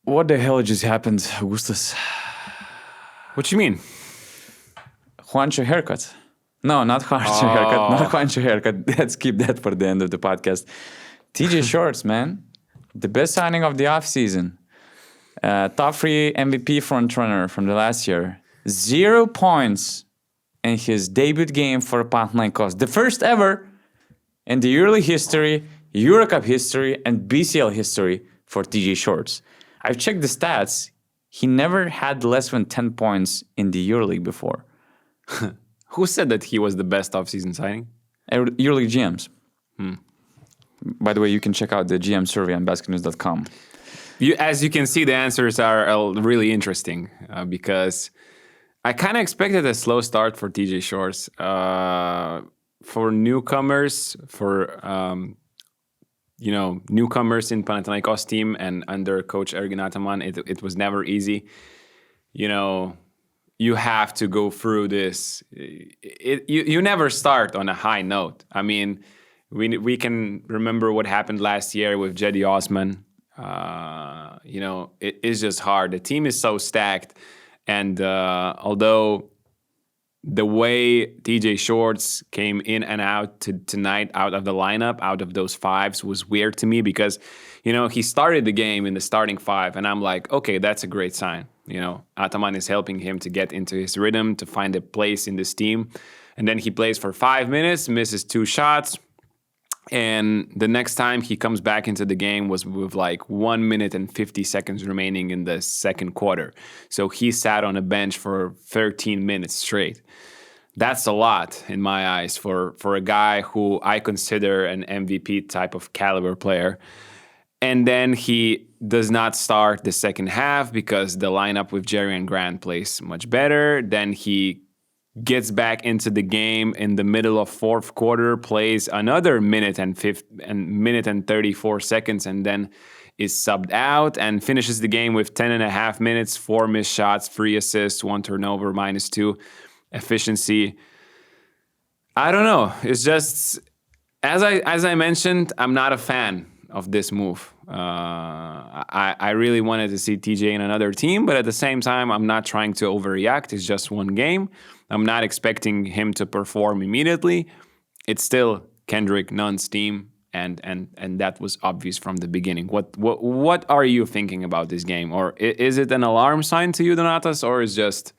What the hell just happened, Augustus? What you mean? Juancho haircut. No, not Juancho haircut. Not Juancho haircut. Let's keep that for the end of the podcast. TJ Shorts, man. The best signing of the offseason. Top 3 MVP frontrunner from the last year. 0 points in his debut game for Panathinaikos. The first ever in the EuroLeague history, Eurocup history, and BCL history for TJ Shorts. I've checked the stats. He never had less than 10 points in the EuroLeague before. Who said that he was the best offseason signing? EuroLeague GMs. By the way, you can check out the GM survey on BasketNews.com. As you can see, the answers are really interesting because I kind of expected a slow start for TJ Shorts. For newcomers, newcomers in Panathinaikos team and under coach Ergin Ataman, it was never easy. You have to go through this. You never start on a high note. I mean, we can remember what happened last year with Jedi Osman. It is just hard. The team is so stacked, and although the way TJ Shorts came in and out tonight, out of the lineup, out of those fives, was weird to me because, he started the game in the starting five, and I'm like, okay, that's a great sign. Ataman is helping him to get into his rhythm, to find a place in this team. And then he plays for 5 minutes, misses 2 shots. And the next time he comes back into the game was with like 1 minute and 50 seconds remaining in the second quarter. So he sat on a bench for 13 minutes straight. That's a lot in my eyes for a guy who I consider an MVP type of caliber player. And then he does not start the second half because the lineup with Jerry and Grant plays much better. Then he gets back into the game in the middle of fourth quarter, plays another minute and 34 seconds, and then is subbed out and finishes the game with 10 and a half minutes, 4 missed shots, 3 assists, 1 turnover, -2 efficiency. I don't know. It's just, as I mentioned, I'm not a fan of this move. I really wanted to see TJ in another team, but at the same time, I'm not trying to overreact. It's just one game. I'm not expecting him to perform immediately. It's still Kendrick Nunn's team, and that was obvious from the beginning. What are you thinking about this game? Or is it an alarm sign to you, Donatas, or is just,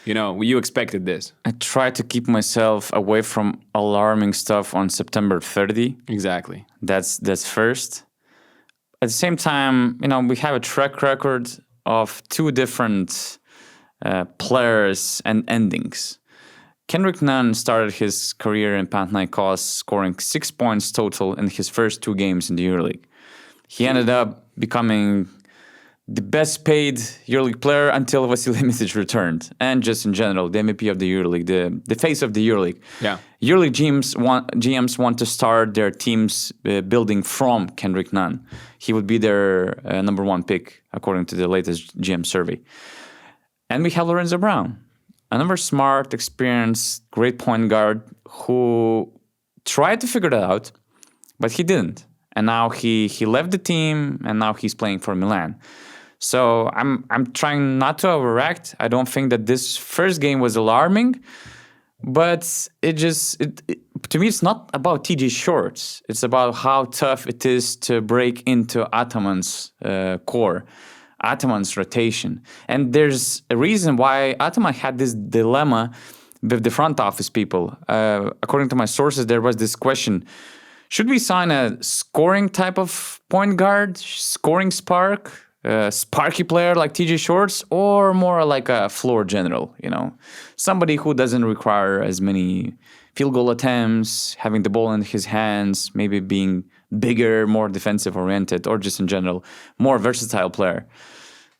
you expected this? I try to keep myself away from alarming stuff on September 30. Exactly. That's first. At the same time, we have a track record of 2 different players and endings. Kendrick Nunn started his career in Panathinaikos scoring 6 points total in his first 2 games in the EuroLeague. He ended up becoming the best paid EuroLeague player until Vasilij Micic returned, and just in general, the MVP of the EuroLeague, the face of the EuroLeague. Yeah. EuroLeague GMs want to start their teams building from Kendrick Nunn. He would be their number 1 pick, according to the latest GM survey. And we have Lorenzo Brown, another smart, experienced, great point guard who tried to figure that out, but he didn't. And now he left the team, and now he's playing for Milan. So I'm trying not to overreact. I don't think that this first game was alarming, but to me, it's not about TJ Shorts. It's about how tough it is to break into Ataman's core, Ataman's rotation. And there's a reason why Ataman had this dilemma with the front office people. According to my sources, there was this question: should we sign a scoring type of point guard, scoring sparky player like TJ Shorts, or more like a floor general, somebody who doesn't require as many field goal attempts, having the ball in his hands, maybe being bigger, more defensive oriented, or just in general, more versatile player.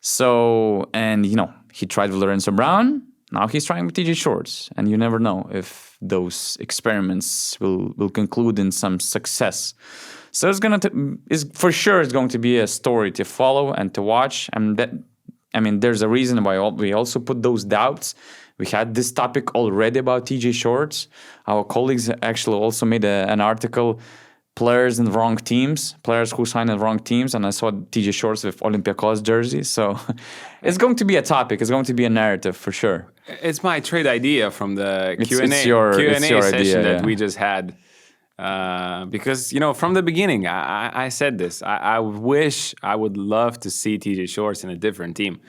So, and he tried with Lorenzo Brown. Now he's trying with TJ Shorts, and you never know if those experiments will conclude in some success. So it's for sure going to be a story to follow and to watch. And there's a reason why we also put those doubts. We had this topic already about TJ Shorts. Our colleagues actually also made an article players in the wrong teams, players who sign in the wrong teams, and I saw TJ Shorts with Olympiacos jersey. So it's going to be a topic. It's going to be a narrative for sure. It's my trade idea from the It's Q&A, your session idea, that yeah. we just had. Because, from the beginning, I said this. I would love to see TJ Shorts in a different team.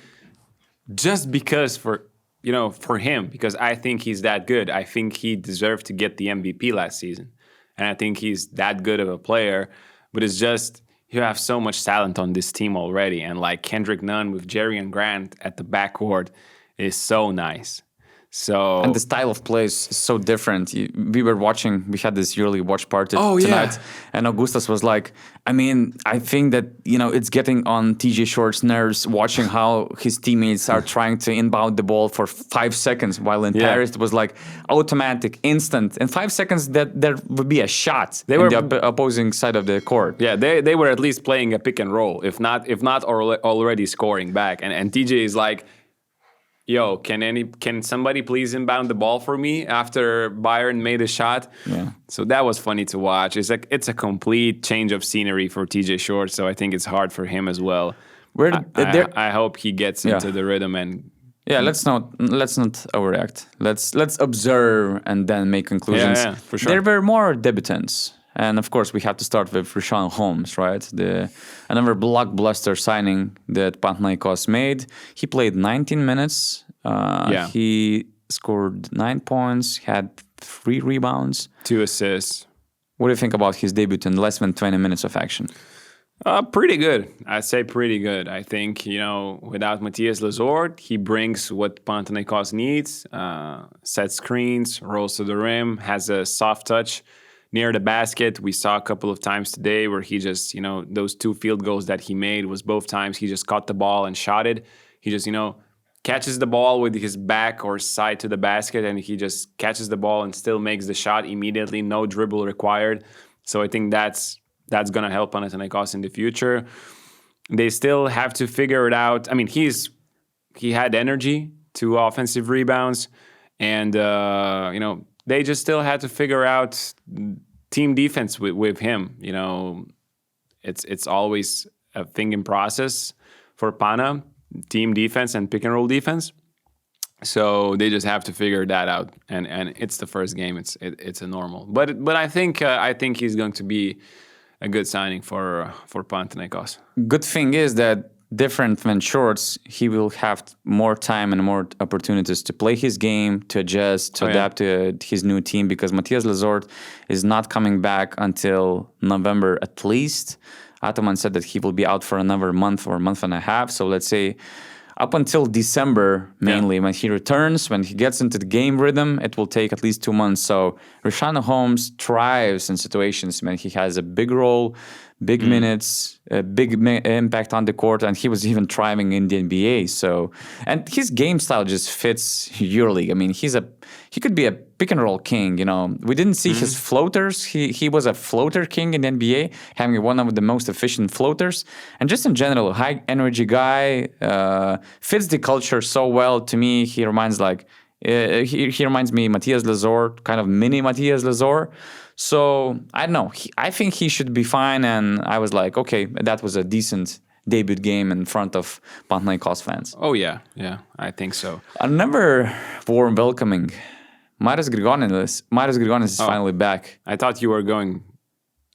Just because for him, because I think he's that good. I think he deserved to get the MVP last season. And I think he's that good of a player. But it's just, you have so much talent on this team already. And like Kendrick Nunn with Jerry and Grant at the backcourt is so nice. So And the style of play is so different. We were watching, we had this yearly watch party Oh, tonight, yeah. and Augustus was like, I think that, it's getting on TJ Short's nerves watching how his teammates are trying to inbound the ball for 5 seconds, while in Yeah. Paris it was like automatic, instant. In 5 seconds, that there would be a shot They in were- the opposing side of the court. yeah, they were at least playing a pick and roll, if not already scoring back. And TJ is like, yo, can somebody please inbound the ball for me after Bayern made a shot? Yeah. So that was funny to watch. It's a complete change of scenery for TJ Short, so I think it's hard for him as well. I hope he gets into the rhythm and Yeah, let's not overreact. Let's observe and then make conclusions. Yeah, for sure. There were more debutants, and of course we have to start with Richaun Holmes, right? Another blockbuster signing that Panathinaikos made. He played 19 minutes. He scored 9 points, had 3 rebounds. 2 assists. What do you think about his debut in less than 20 minutes of action? Pretty good. I'd say pretty good. I think, without Matthias Lazort, he brings what Panathinaikos needs. Sets screens, rolls to the rim, has a soft touch near the basket. We saw a couple of times today where he just, those 2 field goals that he made was both times he just caught the ball and shot it. He just, catches the ball with his back or side to the basket, and he just catches the ball and still makes the shot immediately. No dribble required. So I think that's going to help Panathinaikos in the future. They still have to figure it out. I mean, he had energy, 2 offensive rebounds, and they just still had to figure out team defense with him. It's always a thing in process for Pana, team defense and pick and roll defense. So they just have to figure that out, and it's the first game. It's a normal, but I think he's going to be a good signing for Panathinaikos. Good thing is that different than Shorts, he will have more time and more opportunities to play his game, to adjust, to adapt to his new team, because Matthias Lazort is not coming back until November at least. Ataman said that he will be out for another month or a month and a half. So let's say up until December, mainly, when he returns, when he gets into the game rhythm, it will take at least 2 months. So Richaun Holmes thrives in situations when he has a big role, big minutes, a big impact on the court, and he was even thriving in the NBA. So, and his game style just fits EuroLeague. I mean, he could be a pick and roll king. We didn't see his floaters. He was a floater king in the NBA, having one of the most efficient floaters, and just in general, high energy guy, fits the culture so well. To me, he reminds he reminds me Matthias Lazort, kind of mini Matthias Lazort. So I don't know. I think he should be fine. And I was like, okay, that was a decent debut game in front of Panathinaikos fans. Oh yeah, I think so. Another warm welcoming. Marius Grigonis is finally back. I thought you were going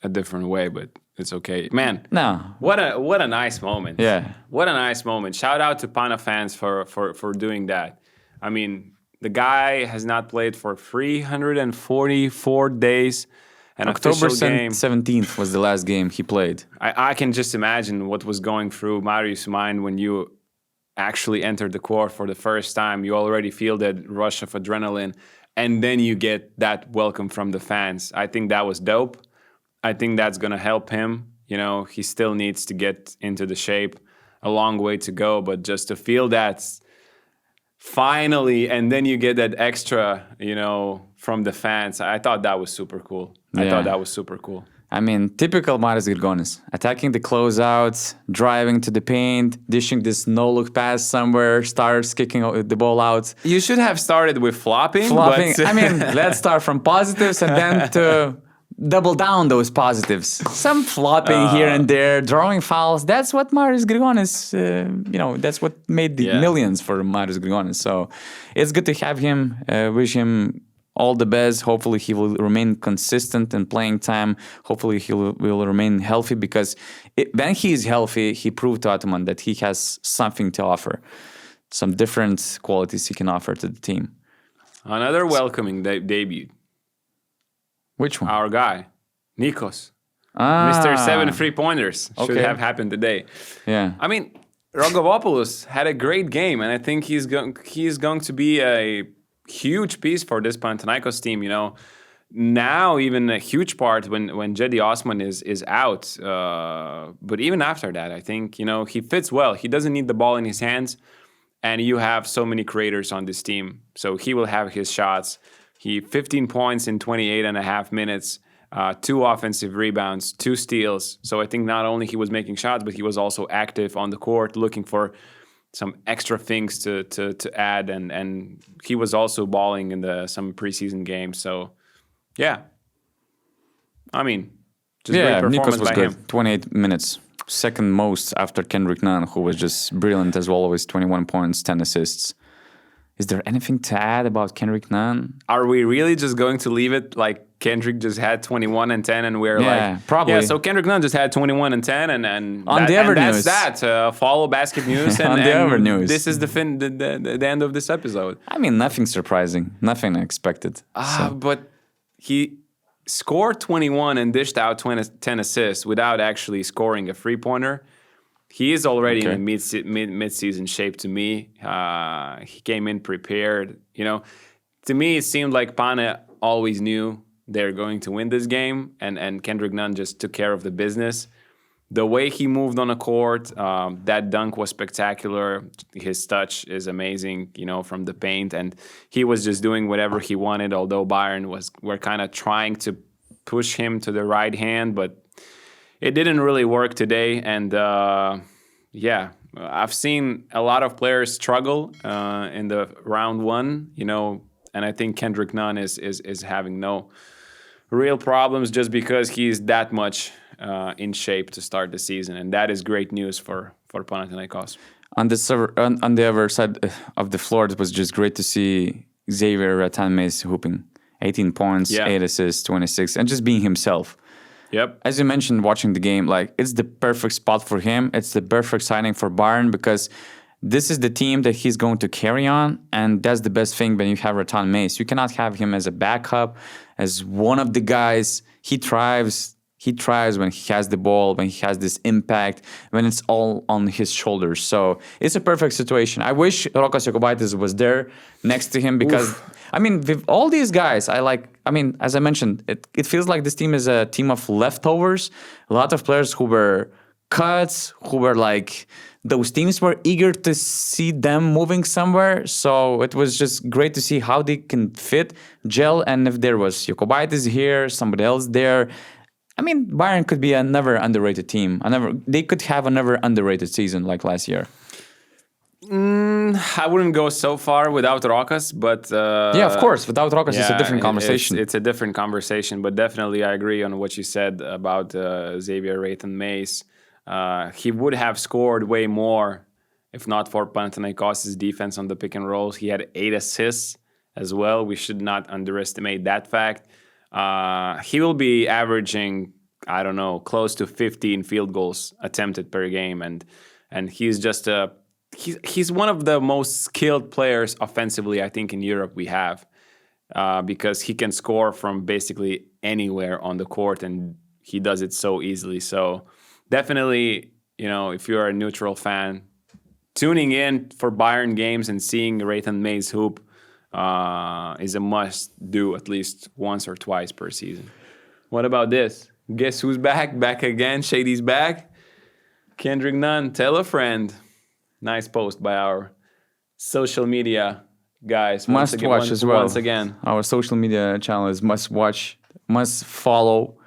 a different way, but it's okay, man. No, What a nice moment. Yeah. What a nice moment. Shout out to Pana fans for doing that. I mean, the guy has not played for 344 days. An October official game. 17th was the last game he played. I can just imagine what was going through Marius' mind when you actually entered the court for the first time. You already feel that rush of adrenaline, and then you get that welcome from the fans. I think that was dope. I think that's going to help him. He still needs to get into the shape. A long way to go, but just to feel that finally, and then you get that extra, from the fans. I thought that was super cool. I mean, typical Marius Grigonis. Attacking the closeouts, driving to the paint, dishing this no-look pass somewhere, starts kicking the ball out. You should have started with flopping. Flopping. But I mean, let's start from positives and then to double down those positives. Some flopping here and there, drawing fouls. That's what Marius Grigonis, that's what made the millions for Marius Grigonis. So it's good to have him. Wish him all the best. Hopefully he will remain consistent in playing time. Hopefully he will remain healthy, because when he is healthy, he proved to Ataman that he has something to offer. Some different qualities he can offer to the team. Another welcoming debut. Which one? Our guy, Nikos. Mr. 7 3-pointers. Should have happened today. Yeah. I mean, Rogovopoulos had a great game, and I think he's going to be a huge piece for this Panathinaikos team. Now even a huge part when Cedi Osman is out. But even after that, I think he fits well. He doesn't need the ball in his hands, and you have so many creators on this team, so he will have his shots. He 15 points in 28 and a half minutes, 2 offensive rebounds, 2 steals. So I think not only he was making shots, but he was also active on the court, looking for some extra things to add. And he was also balling in some preseason games. So, yeah. I mean, just great performance Nikos was by good. him. 28 minutes. Second most after Kendrick Nunn, who was just brilliant as well, with 21 points, 10 assists. Is there anything to add about Kendrick Nunn? Are we really just going to leave it like Kendrick just had 21 and 10 and we're probably. Yeah, so Kendrick Nunn just had 21 and 10 and on the Ever News. That's that. Follow BasketNews and, on the Ever News. This is the end of this episode. I mean, nothing surprising, nothing unexpected. But he scored 21 and dished out 10 assists without actually scoring a 3-pointer. He is already in a mid-season shape to me. He came in prepared. To me, it seemed like Pana always knew they're going to win this game, and Kendrick Nunn just took care of the business. The way he moved on the court, that dunk was spectacular. His touch is amazing, from the paint, and he was just doing whatever he wanted, although Bayern were kind of trying to push him to the right hand, but it didn't really work today, and I've seen a lot of players struggle in the round one, and I think Kendrick Nunn is having no real problems just because he's that much in shape to start the season, and that is great news for Panathinaikos. On the other side of the floor, it was just great to see Xavier Ratan-Mays hooping, 18 points, 8 assists, 26, and just being himself. Yep. As you mentioned, watching the game, it's the perfect spot for him. It's the perfect signing for Bayern, because this is the team that he's going to carry on, and that's the best thing when you have Ratan-Mays. You cannot have him as a backup, as one of the guys. He thrives when he has the ball, when he has this impact, when it's all on his shoulders. So it's a perfect situation. I wish Rokas Jokubaitis was there next to him, because with all these guys, as I mentioned, it feels like this team is a team of leftovers. A lot of players who were cuts, who were those teams were eager to see them moving somewhere. So it was just great to see how they can fit, gel, and if there was Jokubaitis here, somebody else there. Bayern could be another underrated team. They could have another underrated season like last year. I wouldn't go so far without Rokas, but of course, without Rokas, it's a different conversation. It's a different conversation, but definitely I agree on what you said about Xavier Ratan-Mays. He would have scored way more if not for Panathinaikos' defense on the pick and rolls. He had 8 assists as well. We should not underestimate that fact. He will be averaging, close to 15 field goals attempted per game, and he's just he's one of the most skilled players offensively, I think, in Europe we have, because he can score from basically anywhere on the court, and he does it so easily. So definitely, if you're a neutral fan, tuning in for Bayern games and seeing Ratan-Mays hoop is a must-do at least once or twice per season. What about this? Guess who's back? Back again. Shady's back. Kendrick Nunn, tell a friend. Nice post by our social media guys. Once again. Our social media channel is must watch, must follow.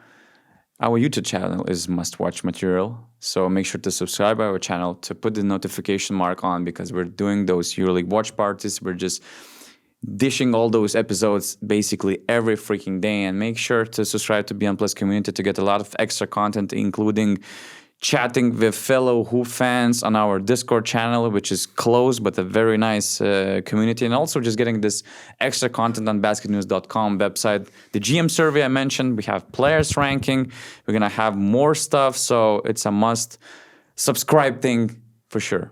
Our YouTube channel is must watch material. So make sure to subscribe to our channel, to put the notification mark on, because we're doing those EuroLeague watch parties. We're just dishing all those episodes basically every freaking day. And make sure to subscribe to Beyond Plus community to get a lot of extra content, including chatting with fellow Hoop fans on our Discord channel, which is closed but a very nice community, and also just getting this extra content on BasketNews.com website. The GM survey I mentioned, we have players ranking, we're gonna have more stuff, so it's a must subscribe thing for sure.